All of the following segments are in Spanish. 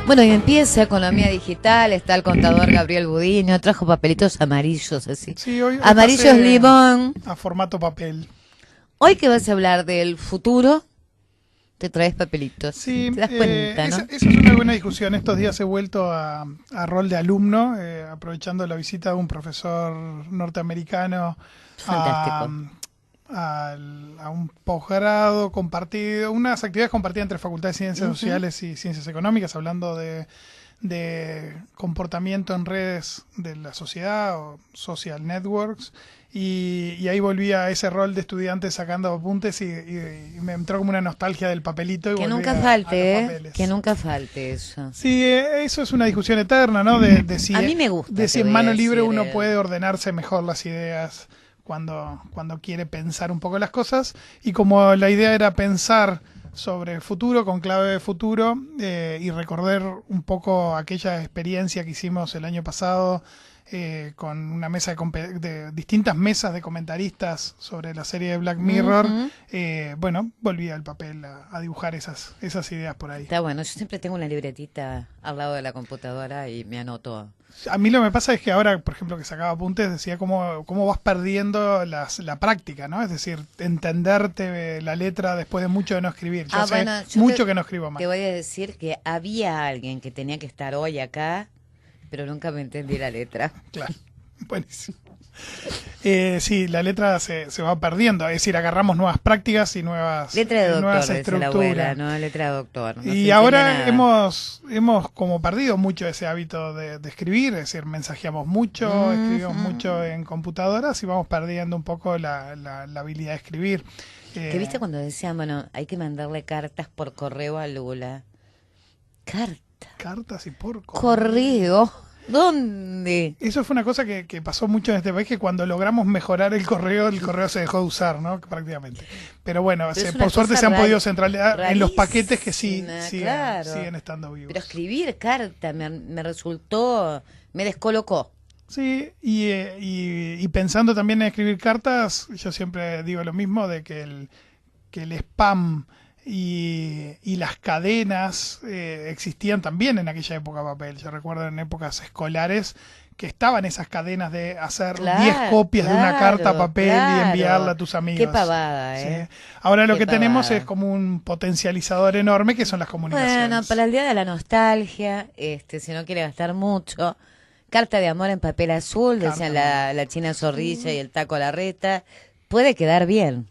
Bueno, y empieza Economía Digital, está el contador Gabriel Budiño, trajo papelitos amarillos así. Sí, hoy Amarillos pasé limón. a formato papel. Hoy que vas a hablar del futuro, te traes papelitos. Sí, Te das cuenta, ¿no? esa es una buena discusión. Estos días he vuelto a rol de alumno, aprovechando la visita de un profesor norteamericano a, Fantástico. a un posgrado compartido, unas actividades compartidas entre Facultad de Ciencias Sociales y Ciencias Económicas, hablando de comportamiento en redes de la sociedad o social networks. Y ahí volví a ese rol de estudiante sacando apuntes y me entró como una nostalgia del papelito. Y Que volví nunca a los falte, papeles. que nunca falte eso. Sí, eso es una discusión eterna, ¿no? De si, A mí me gusta, de si te en voy a mano libre decir, uno puede ordenarse mejor las ideas cuando quiere pensar un poco las cosas. Y como la idea era pensar sobre el futuro, con clave de futuro, y recordar un poco aquella experiencia que hicimos el año pasado, con una mesa de distintas mesas de comentaristas sobre la serie de Black Mirror. Bueno, volví al papel a dibujar esas ideas por ahí. Está bueno, yo siempre tengo una libretita al lado de la computadora y me anoto. A mí lo que me pasa es que ahora, por ejemplo, que sacaba apuntes, decía cómo vas perdiendo la práctica, ¿no? Es decir, entenderte la letra después de mucho de no escribir. Yo hace mucho que no escribo más. Te voy a decir que había alguien que tenía que estar hoy acá, pero nunca me entendí la letra. Claro, buenísimo. Sí, la letra se va perdiendo, es decir, agarramos nuevas prácticas y nuevas Letra de doctor, nuevas decía la estructuras. abuela, ¿no? Letra de doctor. No se Y entiende ahora nada. hemos como perdido mucho ese hábito de escribir, es decir, mensajeamos mucho, escribimos mucho en computadoras y vamos perdiendo un poco la habilidad de escribir. ¿Qué viste cuando decían, bueno, hay que mandarle cartas por correo a Lula? Cartas y por Correo. ¿Dónde? Eso fue una cosa que pasó mucho en este país, que cuando logramos mejorar el correo se dejó de usar, ¿no? Prácticamente. Pero bueno, Pero por suerte se han podido centralizar en los rarísima, paquetes que siguen estando vivos. Pero escribir carta me resultó, me descolocó. Sí, y pensando también en escribir cartas, yo siempre digo lo mismo, de que el spam y las cadenas existían también en aquella época papel. Yo recuerdo en épocas escolares que estaban esas cadenas de hacer 10 copias de una carta a papel y enviarla a tus amigos. Qué pavada, ¿eh? Sí. Ahora lo que pavada. tenemos es como un potencializador enorme que son las comunicaciones. Bueno, para el día de la nostalgia, si no quiere gastar mucho, carta de amor en papel azul, decían la China Zorrilla y el Taco Larreta, puede quedar bien.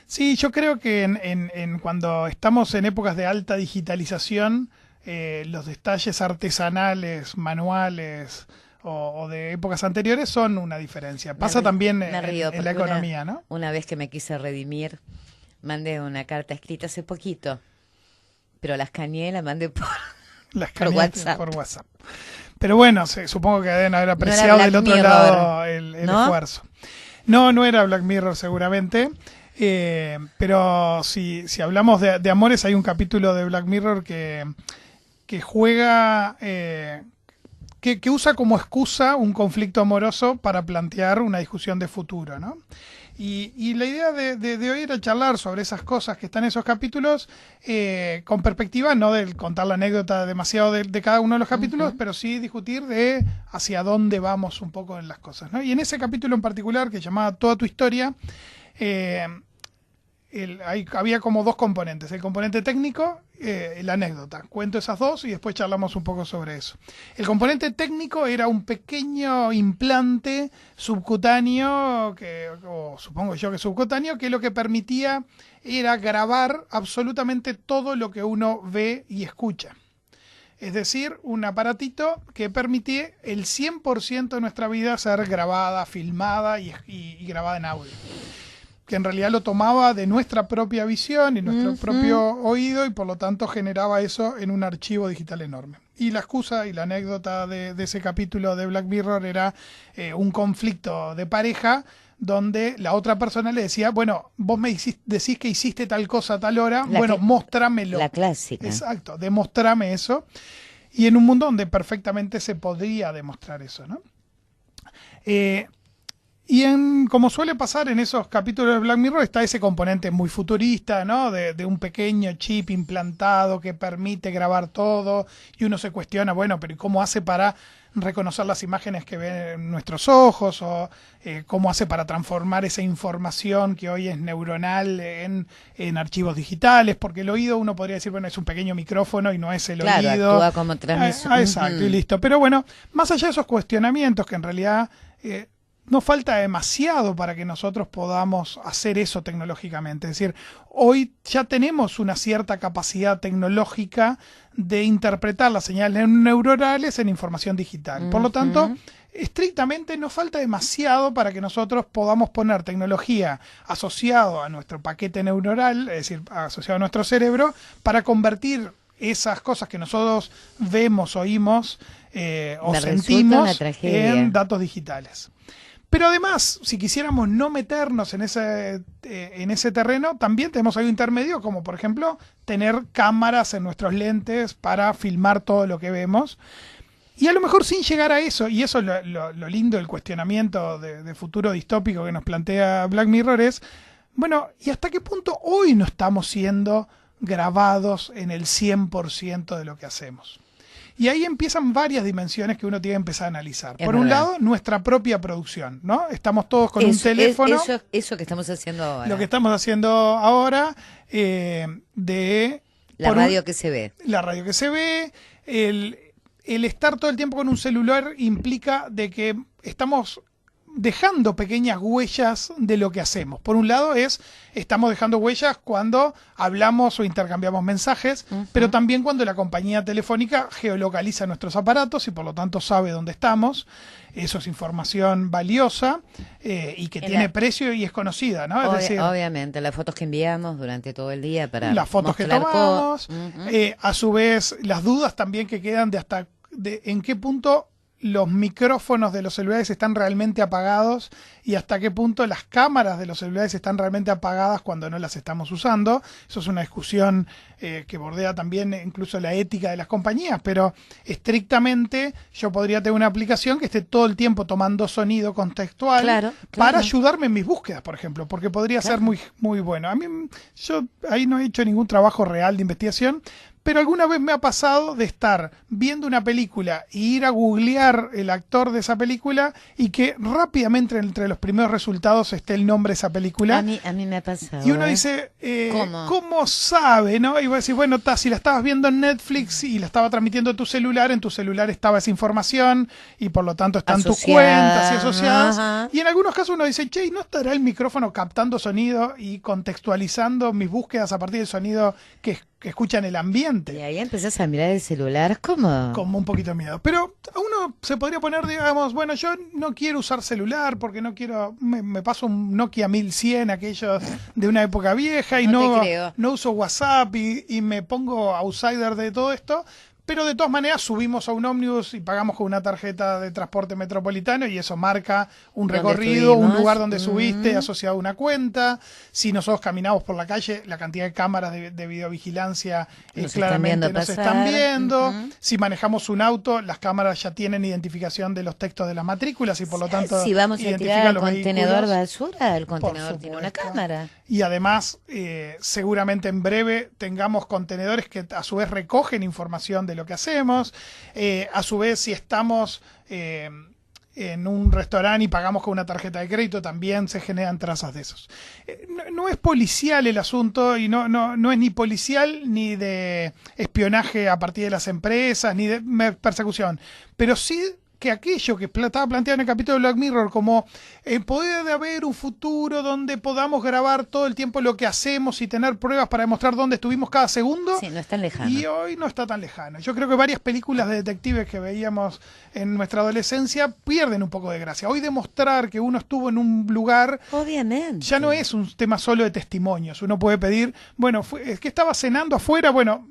Sí, yo creo que en cuando estamos en épocas de alta digitalización, los detalles artesanales, manuales o de épocas anteriores son una diferencia. Pasa también en la economía, ¿no? Una vez que me quise redimir, mandé una carta escrita hace poquito, pero la escaneé y la mandé por WhatsApp. Pero bueno, supongo que deben haber apreciado del otro lado el esfuerzo. No era Black Mirror seguramente. Pero si hablamos de amores, hay un capítulo de Black Mirror que juega, que usa como excusa un conflicto amoroso para plantear una discusión de futuro, ¿no? Y la idea de hoy era charlar sobre esas cosas que están en esos capítulos, con perspectiva, no de contar la anécdota demasiado de cada uno de los capítulos, pero sí discutir de hacia dónde vamos un poco en las cosas, ¿no? Y en ese capítulo en particular, que llamaba Toda tu historia, había como dos componentes, el componente técnico y la anécdota. Cuento esas dos y después charlamos un poco sobre eso. El componente técnico era un pequeño implante subcutáneo, o supongo yo que subcutáneo, que lo que permitía era grabar absolutamente todo lo que uno ve y escucha. Es decir, un aparatito que permitía el 100% de nuestra vida ser grabada, filmada y grabada en audio. Que en realidad lo tomaba de nuestra propia visión y nuestro propio oído y por lo tanto generaba eso en un archivo digital enorme. Y la excusa y la anécdota de ese capítulo de Black Mirror era un conflicto de pareja donde la otra persona le decía, bueno, vos me decís que hiciste tal cosa a tal hora, mostrámelo. La clásica. Exacto, demostrame eso. Y en un mundo donde perfectamente se podría demostrar eso, ¿no? Como suele pasar en esos capítulos de Black Mirror, está ese componente muy futurista, ¿no? De un pequeño chip implantado que permite grabar todo, y uno se cuestiona, bueno, pero ¿y cómo hace para reconocer las imágenes que ven nuestros ojos? O cómo hace para transformar esa información que hoy es neuronal en archivos digitales, porque el oído, uno podría decir, bueno, es un pequeño micrófono y no es el Claro, oído. actúa como transmisor. Exacto, y listo. Pero bueno, más allá de esos cuestionamientos que en realidad no falta demasiado para que nosotros podamos hacer eso tecnológicamente. Es decir, hoy ya tenemos una cierta capacidad tecnológica de interpretar las señales neuronales en información digital. Por lo tanto, estrictamente no falta demasiado para que nosotros podamos poner tecnología asociado a nuestro paquete neuronal, es decir, asociado a nuestro cerebro, para convertir esas cosas que nosotros vemos, oímos o sentimos en datos digitales. Pero además, si quisiéramos no meternos en ese terreno, también tenemos algo intermedio, como por ejemplo tener cámaras en nuestros lentes para filmar todo lo que vemos. Y a lo mejor sin llegar a eso, y eso es lo lindo del cuestionamiento de futuro distópico que nos plantea Black Mirror, es, bueno, ¿y hasta qué punto hoy no estamos siendo grabados en el 100% de lo que hacemos? Y ahí empiezan varias dimensiones que uno tiene que empezar a analizar. Por un lado, nuestra propia producción, ¿no? Estamos todos con un teléfono. Eso que estamos haciendo ahora. Lo que estamos haciendo ahora, la radio que se ve. La radio que se ve. El estar todo el tiempo con un celular implica de que estamos dejando pequeñas huellas de lo que hacemos. Por un lado estamos dejando huellas cuando hablamos o intercambiamos mensajes, pero también cuando la compañía telefónica geolocaliza nuestros aparatos y por lo tanto sabe dónde estamos. Eso es información valiosa y que tiene precio y es conocida, ¿no? Es decir, obviamente, las fotos que enviamos durante todo el día para las fotos que tomamos, a su vez las dudas también que quedan de en qué punto los micrófonos de los celulares están realmente apagados y hasta qué punto las cámaras de los celulares están realmente apagadas cuando no las estamos usando. Eso es una discusión que bordea también incluso la ética de las compañías, pero estrictamente yo podría tener una aplicación que esté todo el tiempo tomando sonido contextual para ayudarme en mis búsquedas, por ejemplo, porque podría ser muy, muy bueno. Yo ahí no he hecho ningún trabajo real de investigación, pero alguna vez me ha pasado de estar viendo una película y ir a googlear el actor de esa película y que rápidamente entre los primeros resultados esté el nombre de esa película. A mí me ha pasado. Y uno dice, ¿cómo sabe? ¿No? Y vos decís, bueno, si la estabas viendo en Netflix y la estaba transmitiendo en tu celular estaba esa información y por lo tanto están tus cuentas y asociadas. Ajá. Y en algunos casos uno dice, che, ¿no estará el micrófono captando sonido y contextualizando mis búsquedas a partir del sonido que escuchan el ambiente? Y ahí empezás a mirar el celular como un poquito de miedo. Pero uno se podría poner, digamos, bueno, yo no quiero usar celular porque no quiero, me paso un Nokia 1100, aquellos de una época vieja, y no uso WhatsApp y me pongo outsider de todo esto. Pero de todas maneras subimos a un ómnibus y pagamos con una tarjeta de transporte metropolitano y eso marca un recorrido, un lugar donde subiste asociado a una cuenta. Si nosotros caminamos por la calle, la cantidad de cámaras de videovigilancia claramente nos están viendo. Si manejamos un auto, las cámaras ya tienen identificación de los textos de las matrículas y por lo tanto si vamos a tirar al contenedor basura, el contenedor tiene una cámara. Y además, seguramente en breve tengamos contenedores que a su vez recogen información de lo que hacemos. A su vez, si estamos en un restaurante y pagamos con una tarjeta de crédito, también se generan trazas de esos. No es policial el asunto y no es ni policial ni de espionaje a partir de las empresas, ni de persecución, pero sí que aquello que estaba planteado en el capítulo de Black Mirror, como puede haber un futuro donde podamos grabar todo el tiempo lo que hacemos y tener pruebas para demostrar dónde estuvimos cada segundo. Sí, no es tan lejano. Y hoy no está tan lejano. Yo creo que varias películas de detectives que veíamos en nuestra adolescencia pierden un poco de gracia. Hoy demostrar que uno estuvo en un lugar, obviamente, ya no es un tema solo de testimonios. Uno puede pedir, bueno, es que estaba cenando afuera, bueno,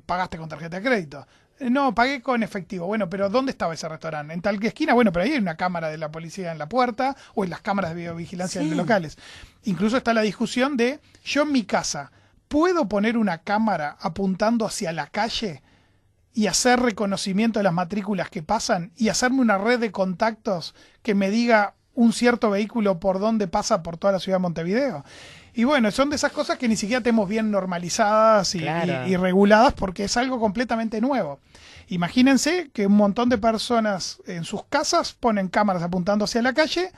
pagaste con tarjeta de crédito. No, pagué con efectivo. Bueno, pero ¿dónde estaba ese restaurante? En tal esquina. Bueno, pero ahí hay una cámara de la policía en la puerta o en las cámaras de videovigilancia de locales. Incluso está la discusión de, yo en mi casa, ¿puedo poner una cámara apuntando hacia la calle y hacer reconocimiento de las matrículas que pasan y hacerme una red de contactos que me diga un cierto vehículo por donde pasa por toda la ciudad de Montevideo. Y bueno, son de esas cosas que ni siquiera tenemos bien normalizadas y reguladas porque es algo completamente nuevo. Imagínense que un montón de personas en sus casas ponen cámaras apuntando hacia la calle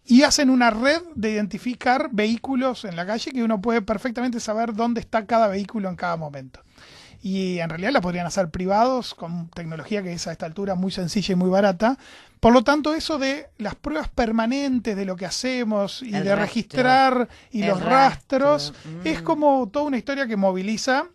y hacen una red de identificar vehículos en la calle que uno puede perfectamente saber dónde está cada vehículo en cada momento. Y en realidad la podrían hacer privados con tecnología que es a esta altura muy sencilla y muy barata. Por lo tanto, eso de las pruebas permanentes de lo que hacemos y de registrar y los rastros es como toda una historia que moviliza.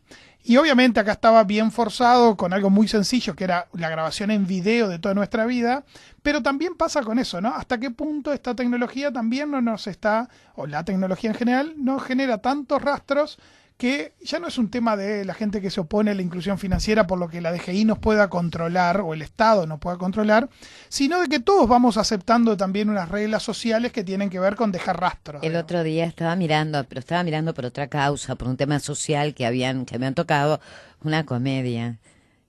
Y obviamente acá estaba bien forzado con algo muy sencillo, que era la grabación en video de toda nuestra vida, pero también pasa con eso, ¿no? ¿Hasta qué punto esta tecnología también no nos está, o la tecnología en general, no genera tantos rastros que ya no es un tema de la gente que se opone a la inclusión financiera por lo que la DGI nos pueda controlar o el Estado nos pueda controlar, sino de que todos vamos aceptando también unas reglas sociales que tienen que ver con dejar rastros. El otro día estaba mirando, pero estaba mirando por otra causa, por un tema social que habían tocado, una comedia,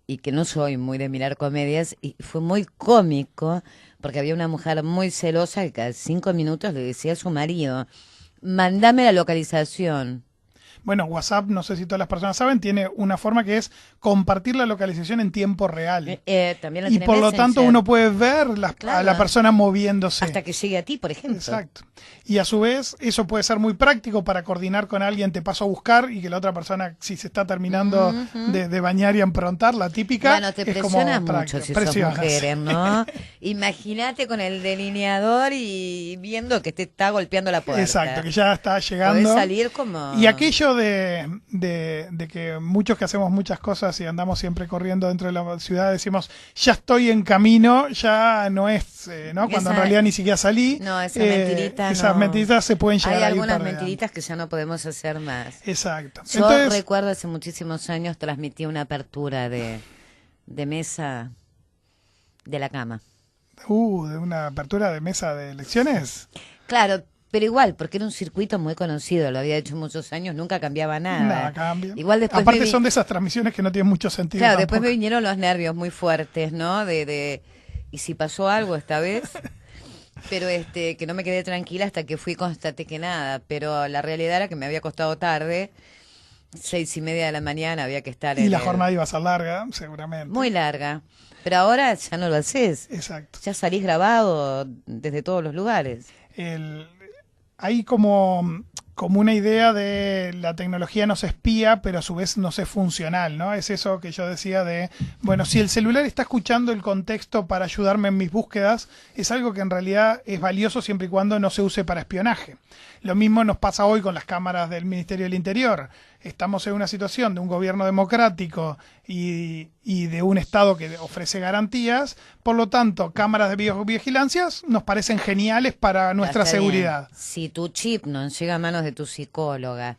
y que no soy muy de mirar comedias, y fue muy cómico, porque había una mujer muy celosa que cada 5 minutos le decía a su marido, mándame la localización. Bueno, WhatsApp, no sé si todas las personas saben, tiene una forma que es compartir la localización en tiempo real. También la y por lo tanto uno puede ver a la persona moviéndose. Hasta que llegue a ti, por ejemplo. Exacto. Y a su vez, eso puede ser muy práctico para coordinar con alguien, te paso a buscar y que la otra persona, si se está terminando de bañar y emprontar, la típica. Bueno, te presiona mucho si sos mujer, ¿no? Imagínate con el delineador y viendo que te está golpeando la puerta. Exacto, que ya está llegando. Podés salir como... Y aquello de que muchos que hacemos muchas cosas y andamos siempre corriendo dentro de la ciudad decimos, ya estoy en camino, ya no es, ¿no? Cuando en realidad ni siquiera salí. No, esa mentirita esas mentiritas se pueden llegar a ir. Hay algunas mentiritas que ya no podemos hacer más. Exacto. Yo recuerdo hace muchísimos años transmití una apertura de mesa de la cama. ¿De una apertura de mesa de elecciones? Claro, pero igual, porque era un circuito muy conocido, lo había hecho muchos años, nunca cambiaba nada. Nada cambia. Igual después aparte son de esas transmisiones que no tienen mucho sentido. Claro, tampoco. Después me vinieron los nervios muy fuertes, ¿no? ¿Y si pasó algo esta vez? Pero que no me quedé tranquila hasta que constaté que nada. Pero la realidad era que me había costado tarde, 6:30 de la mañana había que estar y la jornada iba a ser larga, seguramente. Muy larga. Pero ahora ya no lo haces. Exacto. Ya salís grabado desde todos los lugares. Hay como una idea de la tecnología nos espía, pero a su vez nos es funcional, ¿no? Es eso que yo decía de, bueno, si el celular está escuchando el contexto para ayudarme en mis búsquedas, es algo que en realidad es valioso siempre y cuando no se use para espionaje. Lo mismo nos pasa hoy con las cámaras del Ministerio del Interior. Estamos en una situación de un gobierno democrático y de un Estado que ofrece garantías, por lo tanto, cámaras de videovigilancia nos parecen geniales para nuestra seguridad. Si tu chip no llega a manos de tu psicóloga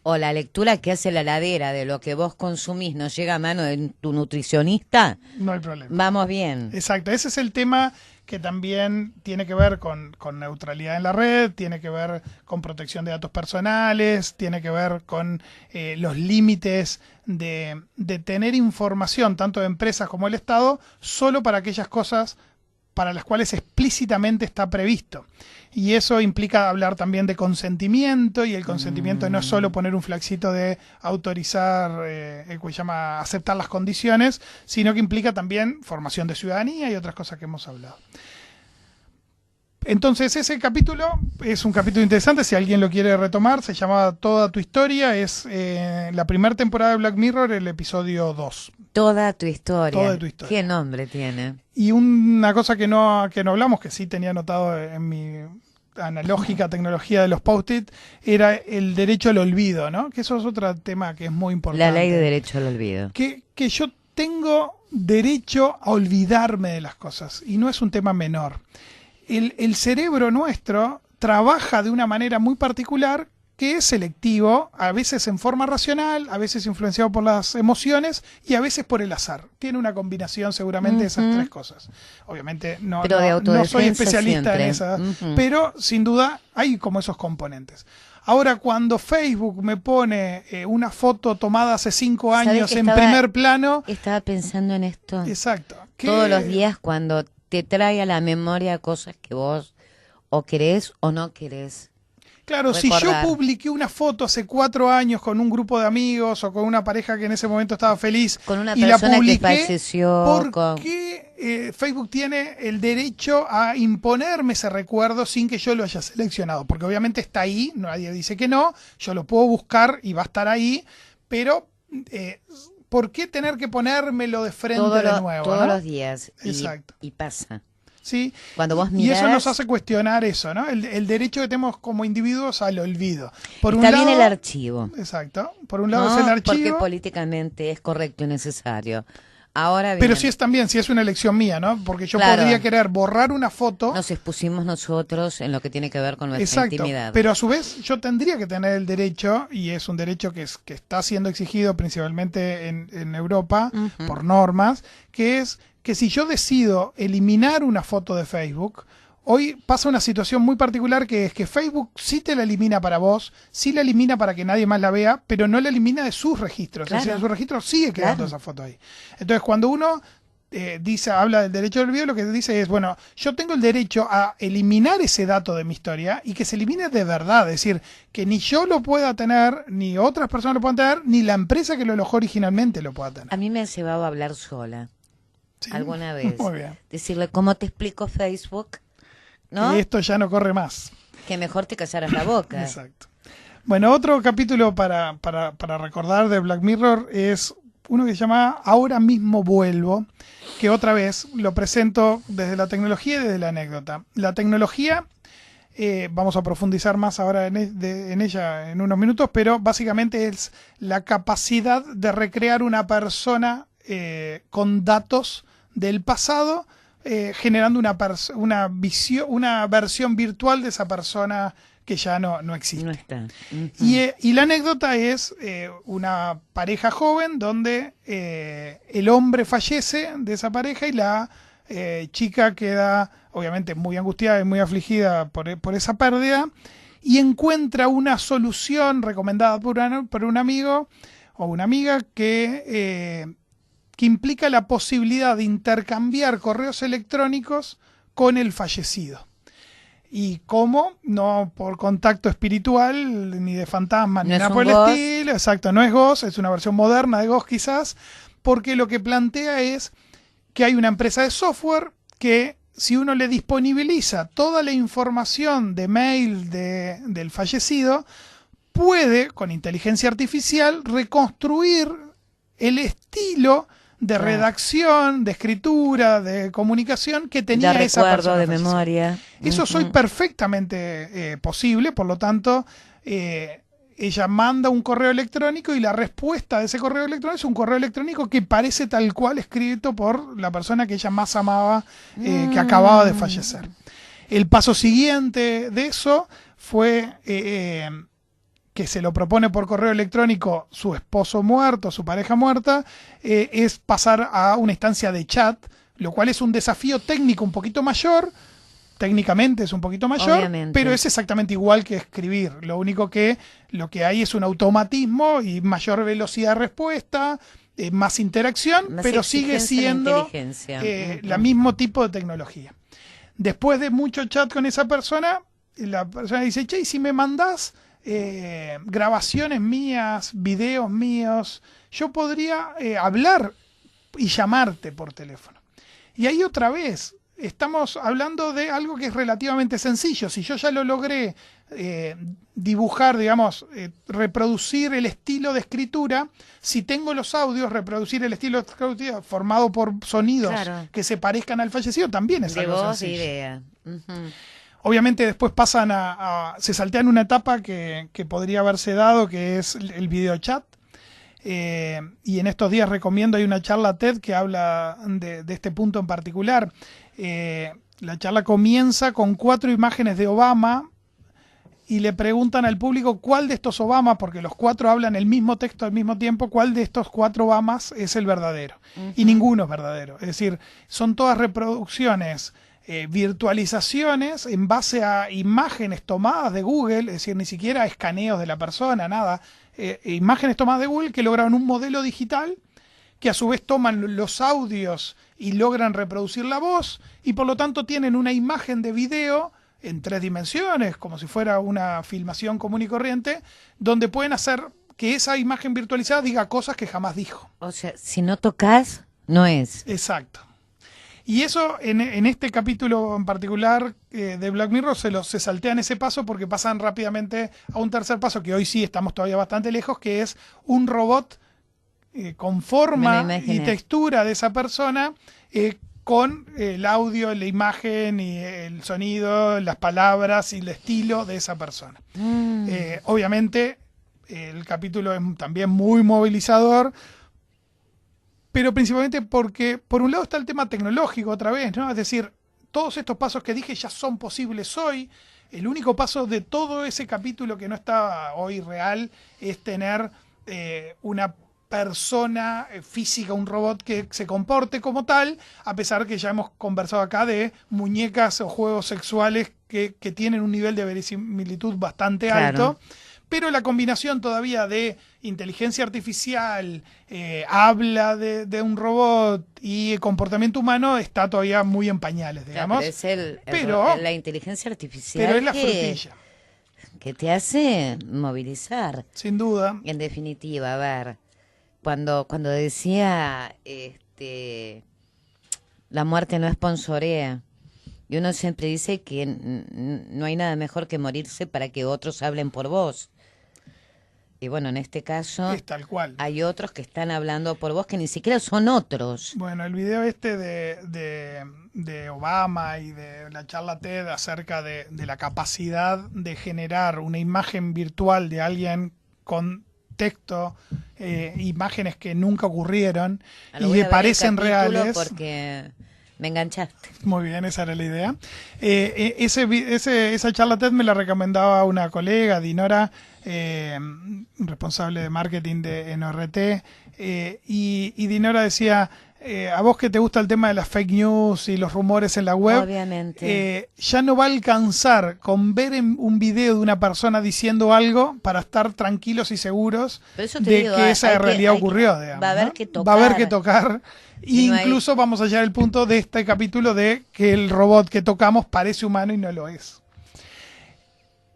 o la lectura que hace la heladera de lo que vos consumís no llega a manos de tu nutricionista, no hay problema. Vamos bien. Exacto, ese es el tema que también tiene que ver con neutralidad en la red, tiene que ver con protección de datos personales, tiene que ver con los límites de tener información, tanto de empresas como del Estado, solo para aquellas cosas para las cuales explícitamente está previsto. Y eso implica hablar también de consentimiento, y el consentimiento no es solo poner un flaxito de autorizar, que se llama aceptar las condiciones, sino que implica también formación de ciudadanía y otras cosas que hemos hablado. Entonces ese capítulo es un capítulo interesante, si alguien lo quiere retomar, se llama Toda tu historia, es la primera temporada de Black Mirror, el episodio 2. Toda tu historia. Toda tu historia. ¿Qué nombre tiene? Y una cosa que no hablamos, que sí tenía anotado en mi analógica tecnología de los post-it, era el derecho al olvido, ¿no? Que eso es otro tema que es muy importante. La ley de derecho al olvido. Que yo tengo derecho a olvidarme de las cosas, y no es un tema menor. El cerebro nuestro trabaja de una manera muy particular que es selectivo, a veces en forma racional, a veces influenciado por las emociones y a veces por el azar. Tiene una combinación seguramente de esas tres cosas. Obviamente no soy especialista en esas, pero sin duda hay como esos componentes. Ahora, cuando Facebook me pone una foto tomada hace 5 años en primer plano... Estaba pensando en esto. Exacto. Todos los días cuando te trae a la memoria cosas que vos o querés o no querés Claro, si yo recordar. publiqué una foto hace 4 años con un grupo de amigos o con una pareja que en ese momento estaba feliz Con una y la persona que publiqué, falleció, ¿por con... qué Facebook tiene el derecho a imponerme ese recuerdo sin que yo lo haya seleccionado? Porque obviamente está ahí, nadie dice que no, yo lo puedo buscar y va a estar ahí, pero ¿por qué tener que ponérmelo de frente de nuevo? todos ¿no? los días. Exacto. Y pasa. ¿Sí? Cuando vos Y eso nos mirás, hace cuestionar eso, ¿no? El derecho que tenemos como individuos al olvido. Por un está bien el lado, archivo, exacto. Por un lado ¿no? es el Porque archivo, políticamente es correcto y necesario. Ahora bien, pero sí es también, si es una elección mía, ¿no? Porque yo Claro. podría querer borrar una foto. nos expusimos nosotros en lo que tiene que ver con nuestra Exacto, intimidad. pero a su vez yo tendría que tener el derecho, y es un derecho que está siendo exigido principalmente en Europa Ujú. por normas, que es que si yo decido eliminar una foto de Facebook, hoy pasa una situación muy particular que es que Facebook sí te la elimina para vos, sí la elimina para que nadie más la vea, pero no la elimina de sus registros. Claro. Es decir, en sus registros sigue quedando Claro. esa foto ahí. Entonces cuando uno habla del derecho del olvido, lo que dice es, bueno, yo tengo el derecho a eliminar ese dato de mi historia y que se elimine de verdad, es decir, que ni yo lo pueda tener, ni otras personas lo puedan tener, ni la empresa que lo alojó originalmente lo pueda tener. A mí me ha llevado a hablar sola ¿Sí? alguna vez. Muy bien. Decirle, ¿cómo te explico Facebook? ¿No? Que esto ya no corre más. Que mejor te callaras la boca. Exacto. Bueno, otro capítulo para recordar de Black Mirror es uno que se llama Ahora mismo vuelvo, que otra vez lo presento desde la tecnología y desde la anécdota. La tecnología, vamos a profundizar más ahora en ella en unos minutos, pero básicamente es la capacidad de recrear una persona con datos del pasado, generando una versión virtual de esa persona que ya no existe. No está. Ujú. Y la anécdota es una pareja joven donde el hombre fallece de esa pareja y la chica queda obviamente muy angustiada y muy afligida por esa pérdida y encuentra una solución recomendada por un amigo o una amiga que implica la posibilidad de intercambiar correos electrónicos con el fallecido. ¿Y cómo? No por contacto espiritual, ni de fantasmas, ni No es nada un por el Ghost. estilo. Exacto, no es Ghost, es una versión moderna de Ghost quizás, porque lo que plantea es que hay una empresa de software que si uno le disponibiliza toda la información de mail del fallecido, puede, con inteligencia artificial, reconstruir el estilo de Claro. redacción, de escritura, de comunicación que tenía De esa recuerdo, persona de fallecida. memoria. Eso soy Ujú. perfectamente posible, por lo tanto, ella manda un correo electrónico y la respuesta de ese correo electrónico es un correo electrónico que parece tal cual escrito por la persona que ella más amaba, que acababa de fallecer. El paso siguiente de eso fue que se lo propone por correo electrónico su esposo muerto, su pareja muerta, es pasar a una instancia de chat, lo cual es un desafío técnico un poquito mayor, técnicamente es un poquito mayor, Obviamente. pero es exactamente igual que escribir. Lo único que lo que hay es un automatismo y mayor velocidad de respuesta, más interacción, Más pero sigue exigencia en la siendo inteligencia. el mismo tipo de tecnología. Después de mucho chat con esa persona, la persona dice, che, ¿y si me mandás grabaciones mías, videos míos, yo podría hablar y llamarte por teléfono? Y ahí otra vez, estamos hablando de algo que es relativamente sencillo. Si yo ya lo logré dibujar, digamos, reproducir el estilo de escritura, si tengo los audios, reproducir el estilo de escritura formado por sonidos Claro. que se parezcan al fallecido, también es De algo voz, de sencillo. idea. Ujú. Obviamente después pasan se saltean una etapa que podría haberse dado, que es el video chat. Y en estos días recomiendo, hay una charla TED que habla de este punto en particular. La charla comienza con 4 imágenes de Obama y le preguntan al público cuál de estos Obamas, porque los 4 hablan el mismo texto al mismo tiempo, cuál de estos 4 Obamas es el verdadero. Y ninguno es verdadero. Es decir, son todas reproducciones, virtualizaciones en base a imágenes tomadas de Google, es decir, ni siquiera escaneos de la persona, nada. Imágenes tomadas de Google que lograron un modelo digital que a su vez toman los audios y logran reproducir la voz y por lo tanto tienen una imagen de video en 3 dimensiones, como si fuera una filmación común y corriente, donde pueden hacer que esa imagen virtualizada diga cosas que jamás dijo. O sea, si no tocas, no es. Exacto. Y eso, en este capítulo en particular de Black Mirror, se saltean ese paso porque pasan rápidamente a un tercer paso, que hoy sí estamos todavía bastante lejos, que es un robot con forma y textura de esa persona, con el audio, la imagen y el sonido, las palabras y el estilo de esa persona. Obviamente, el capítulo es también muy movilizador, pero principalmente porque, por un lado, está el tema tecnológico otra vez, ¿no? Es decir, todos estos pasos que dije ya son posibles hoy. El único paso de todo ese capítulo que no está hoy real es tener una persona física, un robot que se comporte como tal, a pesar que ya hemos conversado acá de muñecas o juegos sexuales que tienen un nivel de verisimilitud bastante alto. Pero la combinación todavía de inteligencia artificial, habla de un robot y comportamiento humano está todavía muy en pañales, digamos. Pero es la inteligencia artificial. Pero es la frutilla. Que te hace movilizar. Sin duda. En definitiva, a ver, cuando decía la muerte no sponsorea, y uno siempre dice que no hay nada mejor que morirse para que otros hablen por vos. Y bueno, en este caso es tal cual. Hay otros que están hablando por vos que ni siquiera son otros. Bueno, el video de Obama y de la charla TED acerca de la capacidad de generar una imagen virtual de alguien con texto, imágenes que nunca ocurrieron y que parecen reales. Porque me enganchaste. Muy bien, esa era la idea. Esa charla TED me la recomendaba una colega, Dinora, responsable de marketing de NRT, y Dinora decía, a vos que te gusta el tema de las fake news y los rumores en la web, obviamente, ya no va a alcanzar con ver un video de una persona diciendo algo para estar tranquilos y seguros de que esa realidad ocurrió. Digamos, va a haber que tocar. Va a haber que tocar. Incluso vamos a llegar al punto de este capítulo de que el robot que tocamos parece humano y no lo es.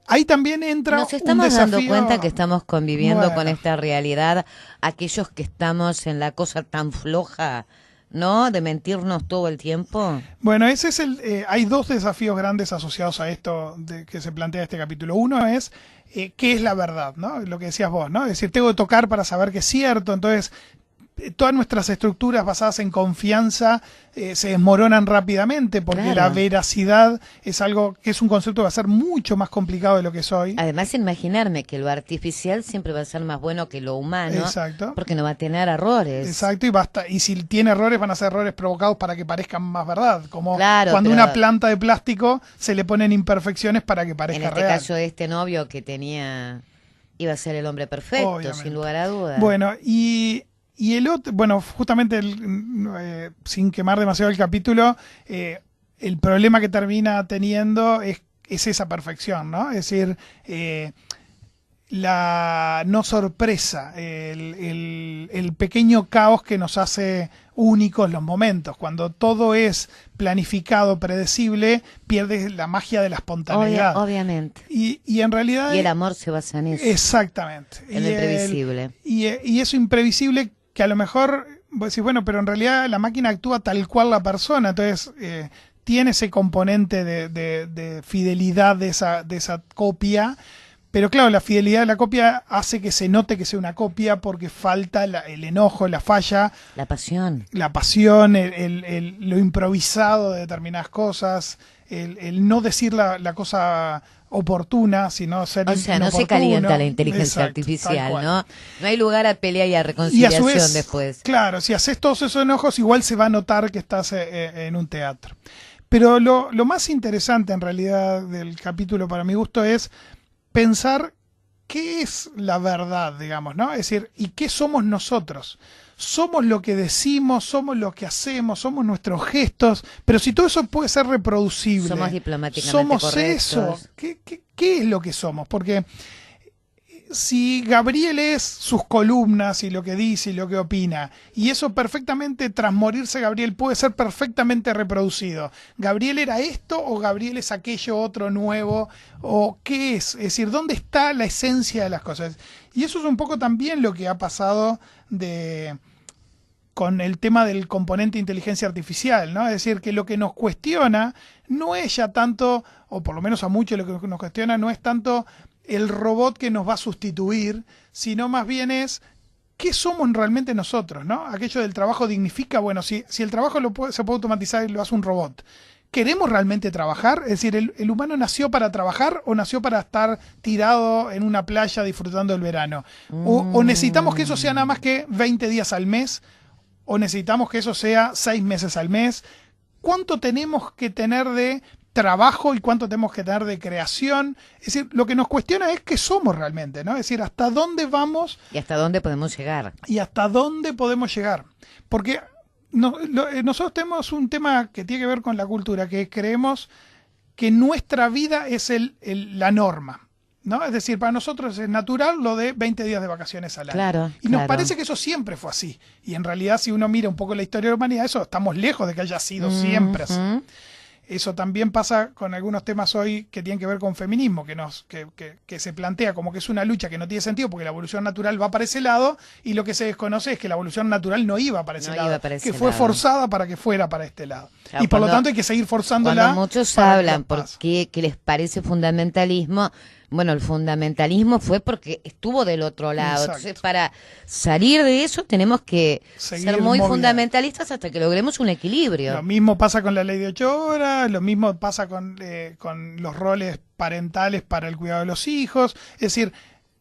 Ahí también entra un desafío. Nos estamos dando cuenta que estamos conviviendo con esta realidad, aquellos que estamos en la cosa tan floja, ¿no? De mentirnos todo el tiempo. Bueno, ese es hay 2 desafíos grandes asociados a esto que se plantea este capítulo. Uno es qué es la verdad, ¿no? Lo que decías vos, ¿no? Es decir, tengo que tocar para saber que es cierto. Entonces, todas nuestras estructuras basadas en confianza se desmoronan rápidamente porque la veracidad es algo que es un concepto que va a ser mucho más complicado de lo que es hoy. Además, imaginarme que lo artificial siempre va a ser más bueno que lo humano. Exacto. Porque no va a tener errores. Exacto, y si tiene errores van a ser errores provocados para que parezcan más verdad, como claro, cuando una planta de plástico se le ponen imperfecciones para que parezca real. En este caso, este novio que tenía iba a ser el hombre perfecto, obviamente, sin lugar a dudas. Bueno, y el otro, bueno, justamente sin quemar demasiado el capítulo, el problema que termina teniendo es esa perfección, ¿no? Es decir, la no sorpresa, el pequeño caos que nos hace únicos los momentos. Cuando todo es planificado, predecible, pierdes la magia de la espontaneidad. Obviamente. Y en realidad... Y el amor se basa en eso. Exactamente. En lo imprevisible. Y eso imprevisible que a lo mejor vos decís, bueno, pero en realidad la máquina actúa tal cual la persona, entonces tiene ese componente de fidelidad de esa copia, pero claro, la fidelidad de la copia hace que se note que sea una copia porque falta el enojo, la falla. La pasión. La pasión, lo improvisado de determinadas cosas, el no decir la cosa oportuna, sino ser inoportuno. O sea, no se calienta la inteligencia artificial, ¿no? No hay lugar a pelea y a reconciliación y a su vez, después. Claro, si haces todos esos enojos, igual se va a notar que estás en un teatro. Pero lo más interesante en realidad del capítulo para mi gusto es pensar qué es la verdad, digamos, ¿no? Es decir, ¿y qué somos nosotros? Somos lo que decimos, somos lo que hacemos, somos nuestros gestos, pero si todo eso puede ser reproducible, somos diplomáticamente somos correctos. eso, ¿qué es lo que somos? Porque si Gabriel es sus columnas y lo que dice y lo que opina, y eso perfectamente, tras morirse Gabriel, puede ser perfectamente reproducido. ¿Gabriel era esto o Gabriel es aquello otro nuevo? ¿O qué es? Es decir, ¿dónde está la esencia de las cosas? Y eso es un poco también lo que ha pasado con el tema del componente inteligencia artificial, ¿no? Es decir, que lo que nos cuestiona no es ya tanto, o por lo menos a muchos lo que nos cuestiona no es tanto el robot que nos va a sustituir, sino más bien es qué somos realmente nosotros, ¿no? Aquello del trabajo dignifica, bueno, si el trabajo se puede automatizar y lo hace un robot, ¿queremos realmente trabajar? Es decir, ¿el humano nació para trabajar o nació para estar tirado en una playa disfrutando del verano? ¿O necesitamos que eso sea nada más que 20 días al mes? ¿O necesitamos que eso sea 6 meses al mes? ¿Cuánto tenemos que tener de trabajo y cuánto tenemos que tener de creación? Es decir, lo que nos cuestiona es qué somos realmente, ¿no? Es decir, hasta dónde vamos y hasta dónde podemos llegar. Y hasta dónde podemos llegar. Porque nosotros tenemos un tema que tiene que ver con la cultura, que creemos que nuestra vida es la norma, ¿no? Es decir, para nosotros es natural lo de 20 días de vacaciones al año. Claro, y nos parece que eso siempre fue así. Y en realidad, si uno mira un poco la historia de la humanidad, eso estamos lejos de que haya sido siempre así. Eso también pasa con algunos temas hoy que tienen que ver con feminismo, que se plantea como que es una lucha que no tiene sentido porque la evolución natural va para ese lado, y lo que se desconoce es que la evolución natural no iba para ese lado, que fue forzada para que fuera para este lado. Claro, y por lo tanto hay que seguir forzándola. Cuando muchos hablan porque que les parece fundamentalismo, bueno, el fundamentalismo fue porque estuvo del otro lado. Exacto. Entonces, para salir de eso tenemos que ser muy fundamentalistas hasta que logremos un equilibrio. Lo mismo pasa con la ley de 8 horas, lo mismo pasa con los roles parentales para el cuidado de los hijos. Es decir,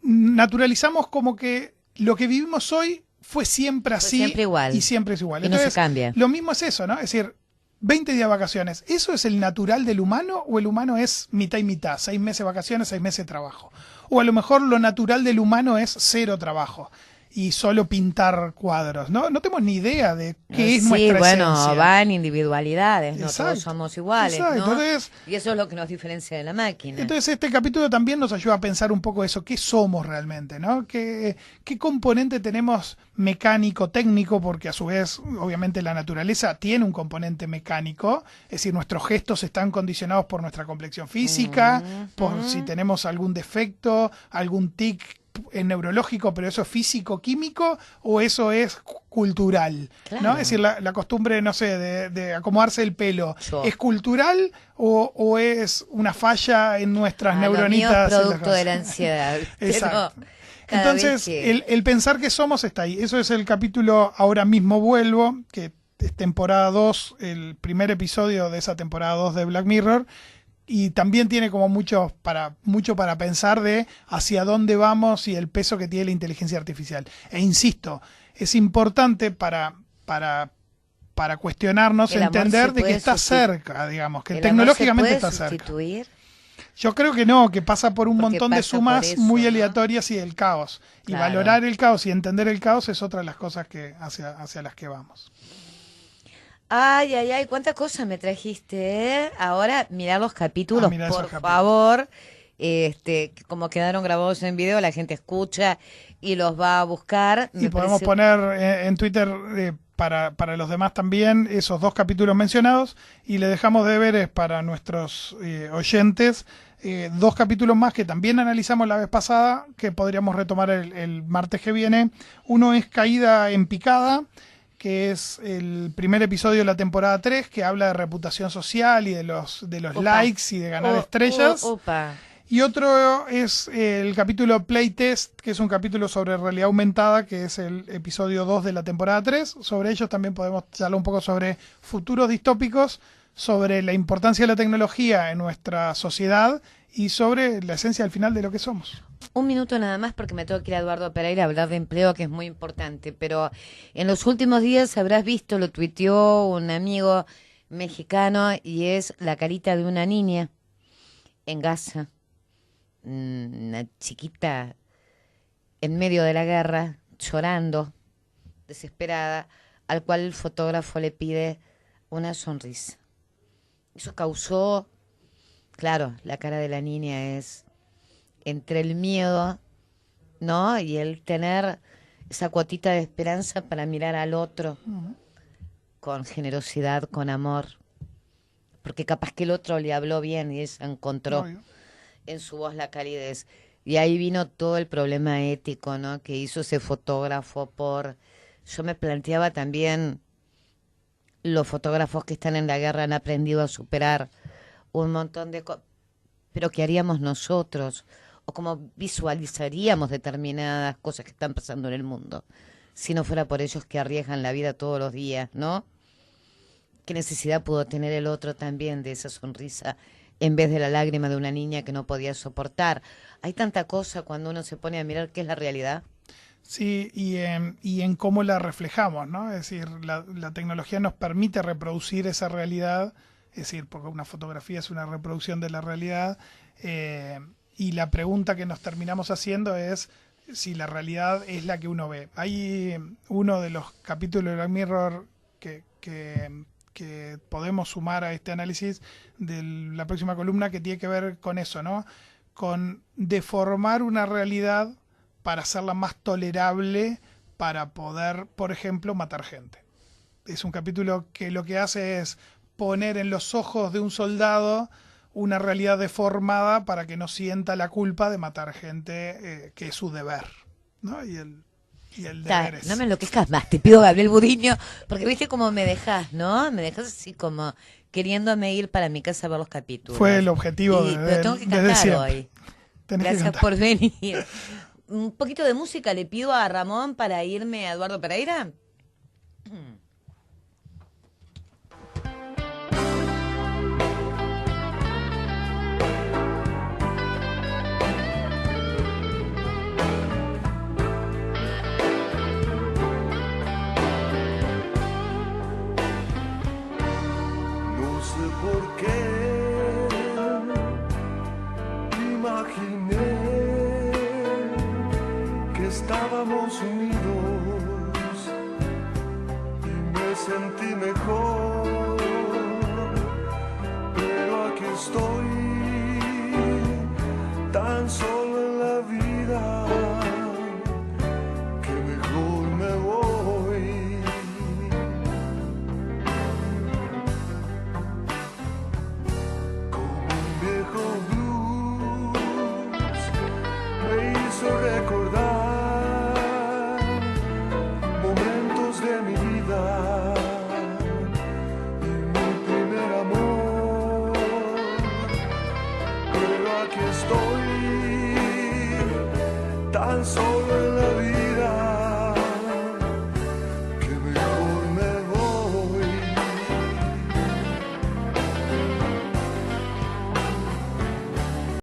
naturalizamos como que lo que vivimos hoy fue siempre así, siempre igual. Y siempre es igual. Y entonces, no se cambia. Lo mismo es eso, ¿no? Es decir, 20 días de vacaciones, ¿eso es el natural del humano o el humano es mitad y mitad? 6 meses de vacaciones, 6 meses de trabajo. O a lo mejor lo natural del humano es 0 trabajo y solo pintar cuadros. No tenemos ni idea de qué es nuestra esencia. Sí, bueno, va en individualidades, no todos somos iguales, ¿no? Entonces, y eso es lo que nos diferencia de la máquina. Entonces este capítulo también nos ayuda a pensar un poco eso, qué somos realmente, ¿no? ¿Qué componente tenemos mecánico, técnico? Porque a su vez, obviamente, la naturaleza tiene un componente mecánico, es decir, nuestros gestos están condicionados por nuestra complexión física, por si tenemos algún defecto, algún tic neurológico, pero eso es físico, químico, o eso es cultural, claro. ¿No? Es decir, la costumbre, no sé, de acomodarse el pelo, ¿es cultural o es una falla en nuestras neuronitas? Lo mío es producto de la ansiedad. Exacto. Entonces, el pensar que somos está ahí. Eso es el capítulo Ahora mismo vuelvo, que es temporada 2, el primer episodio de esa temporada 2 de Black Mirror. Y también tiene como mucho para pensar de hacia dónde vamos y el peso que tiene la inteligencia artificial. E insisto, es importante para cuestionarnos, entender de que está cerca, digamos, que tecnológicamente está cerca. Yo creo que no, que pasa por un montón de sumas muy aleatorias y del caos. Claro. Y valorar el caos y entender el caos es otra de las cosas que hacia las que vamos. Ay, cuánta cosa me trajiste, ¿eh? Ahora, mirá los capítulos, por favor. Como quedaron grabados en video, la gente escucha y los va a buscar. Y podemos poner en Twitter para los demás también esos 2 capítulos mencionados, y le dejamos deberes para nuestros oyentes 2 capítulos más que también analizamos la vez pasada, que podríamos retomar el martes que viene. Uno es Caída en Picada, que es el primer episodio de la temporada 3, que habla de reputación social y de los likes y de ganar estrellas. Y otro es el capítulo Playtest, que es un capítulo sobre realidad aumentada, que es el episodio 2 de la temporada 3. Sobre ellos también podemos charlar un poco sobre futuros distópicos, sobre la importancia de la tecnología en nuestra sociedad y sobre la esencia al final de lo que somos. Un minuto nada más porque me tengo que ir a Eduardo Pereira a hablar de empleo, que es muy importante, pero en los últimos días habrás visto, lo tuiteó un amigo mexicano, y es la carita de una niña en Gaza, una chiquita en medio de la guerra, llorando, desesperada, al cual el fotógrafo le pide una sonrisa. Eso causó, claro, la cara de la niña es entre el miedo ¿no? Y el tener esa cuotita de esperanza para mirar al otro con generosidad, con amor, porque capaz que el otro le habló bien y ella encontró Obvio. en su voz la calidez. Y ahí vino todo el problema ético, ¿no? Que hizo ese fotógrafo por... Yo me planteaba también, los fotógrafos que están en la guerra han aprendido a superar un montón de cosas, pero ¿qué haríamos nosotros? O cómo visualizaríamos determinadas cosas que están pasando en el mundo si no fuera por ellos que arriesgan la vida todos los días, ¿no? ¿Qué necesidad pudo tener el otro también de esa sonrisa en vez de la lágrima de una niña que no podía soportar? Hay tanta cosa cuando uno se pone a mirar qué es la realidad. Sí, y en cómo la reflejamos, ¿no? Es decir, la tecnología nos permite reproducir esa realidad, es decir, porque una fotografía es una reproducción de la realidad, y la pregunta que nos terminamos haciendo es si la realidad es la que uno ve. Hay uno de los capítulos de Black Mirror que podemos sumar a este análisis de la próxima columna que tiene que ver con eso, ¿no? Con deformar una realidad para hacerla más tolerable para poder, por ejemplo, matar gente. Es un capítulo que lo que hace es poner en los ojos de un soldado una realidad deformada para que no sienta la culpa de matar gente, que es su deber, ¿no? Y el deber es... No me enloquezcas más, te pido Gabriel Budiño, porque viste cómo me dejas, ¿no? Me dejas así como queriéndome ir para mi casa a ver los capítulos. Fue el objetivo pero tengo que desde cantar siempre. hoy. Tenés que Gracias cantar. por venir. Un poquito de música le pido a Ramón para irme a Eduardo Pereira. No sé por qué imaginé que estábamos unidos y me sentí mejor, pero aquí estoy tan solo en la vida que mejor me voy. Como un viejo blues me hizo recordar momentos de mi vida y mi primer amor, pero aquí estoy tan solo en